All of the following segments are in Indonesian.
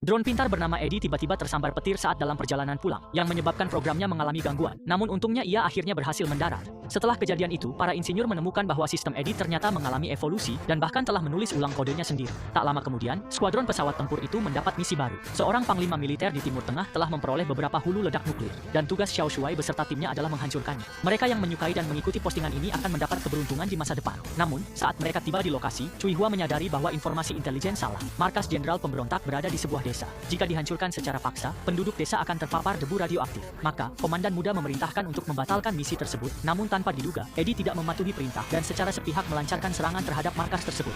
Drone pintar bernama Eddie tiba-tiba tersambar petir saat dalam perjalanan pulang, yang menyebabkan programnya mengalami gangguan. Namun untungnya ia akhirnya berhasil mendarat. Setelah kejadian itu, para insinyur menemukan bahwa sistem Eddie ternyata mengalami evolusi dan bahkan telah menulis ulang kodenya sendiri. Tak lama kemudian, skuadron pesawat tempur itu mendapat misi baru. Seorang panglima militer di Timur Tengah telah memperoleh beberapa hulu ledak nuklir, dan tugas Xiao Shuai beserta timnya adalah menghancurkannya. Mereka yang menyukai dan mengikuti postingan ini akan mendapat keberuntungan di masa depan. Namun, saat mereka tiba di lokasi, Cui Hua menyadari bahwa informasi intelijen salah. Markas Jenderal Pemberontak berada di sebuah desa. Jika dihancurkan secara paksa, penduduk desa akan terpapar debu radioaktif. Maka, komandan muda memerintahkan untuk membatalkan misi tersebut, namun tanpa diduga, Eddie tidak mematuhi perintah dan secara sepihak melancarkan serangan terhadap markas tersebut.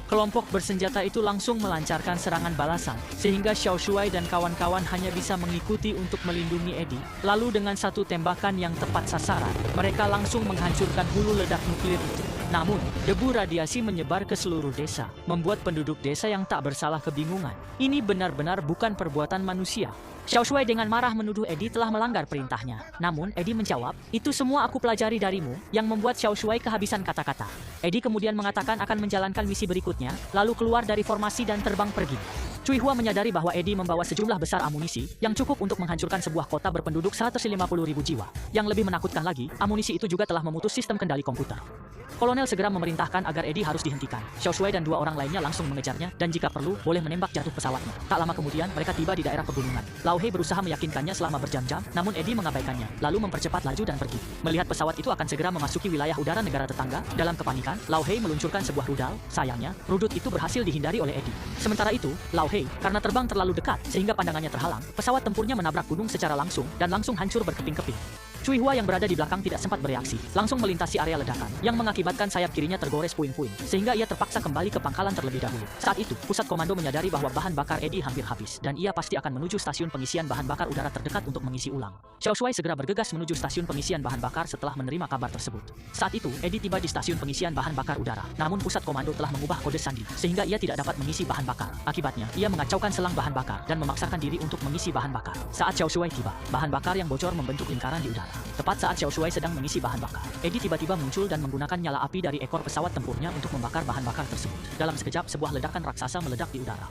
Kelompok bersenjata itu langsung melancarkan serangan balasan, sehingga Xiao Shuai dan kawan-kawan hanya bisa mengikuti untuk melindungi Eddie. Lalu dengan satu tembakan yang tepat sasaran, mereka langsung menghancurkan hulu ledak nuklir itu. Namun, debu radiasi menyebar ke seluruh desa, membuat penduduk desa yang tak bersalah kebingungan. Ini benar-benar bukan perbuatan manusia. Xiao Shuai dengan marah menuduh Eddie telah melanggar perintahnya. Namun, Eddie menjawab, "Itu semua aku pelajari darimu," yang membuat Xiao Shuai kehabisan kata-kata. Eddie kemudian mengatakan akan menjalankan misi berikutnya, lalu keluar dari formasi dan terbang pergi. Cui Hua menyadari bahwa Eddie membawa sejumlah besar amunisi yang cukup untuk menghancurkan sebuah kota berpenduduk 150.000 jiwa. Yang lebih menakutkan lagi, amunisi itu juga telah memutus sistem kendali komputer. Kolonel segera memerintahkan agar Eddie harus dihentikan. Xiao Shuai dan dua orang lainnya langsung mengejarnya dan jika perlu, boleh menembak jatuh pesawatnya. Tak lama kemudian, mereka tiba di daerah pegunungan. Lao Hei berusaha meyakinkannya selama berjam-jam, namun Eddie mengabaikannya, lalu mempercepat laju dan pergi. Melihat pesawat itu akan segera memasuki wilayah udara negara tetangga, dalam kepanikan, Lao Hei meluncurkan sebuah rudal. Sayangnya, rudut itu berhasil dihindari oleh Eddie. Sementara itu, Lao Hei, karena terbang terlalu dekat sehingga pandangannya terhalang, pesawat tempurnya menabrak gunung secara langsung dan langsung hancur berkeping-keping. Cui Hua yang berada di belakang tidak sempat bereaksi, langsung melintasi area ledakan, yang mengakibatkan sayap kirinya tergores puing-puing, sehingga ia terpaksa kembali ke pangkalan terlebih dahulu. Saat itu, pusat komando menyadari bahwa bahan bakar Eddie hampir habis, dan ia pasti akan menuju stasiun pengisian bahan bakar udara terdekat untuk mengisi ulang. Xiao Shuai segera bergegas menuju stasiun pengisian bahan bakar setelah menerima kabar tersebut. Saat itu, Eddie tiba di stasiun pengisian bahan bakar udara, namun pusat komando telah mengubah kode sandi, sehingga ia tidak dapat mengisi bahan bakar. Akibatnya, ia mengacaukan selang bahan bakar dan memaksakan diri untuk mengisi bahan bakar. Saat Xiao Shuai tiba, bahan bakar yang bocor membentuk lingkaran di udara. Tepat saat Xiao Shuai sedang mengisi bahan bakar, Eddie tiba-tiba muncul dan menggunakan nyala api dari ekor pesawat tempurnya untuk membakar bahan bakar tersebut. Dalam sekejap, sebuah ledakan raksasa meledak di udara.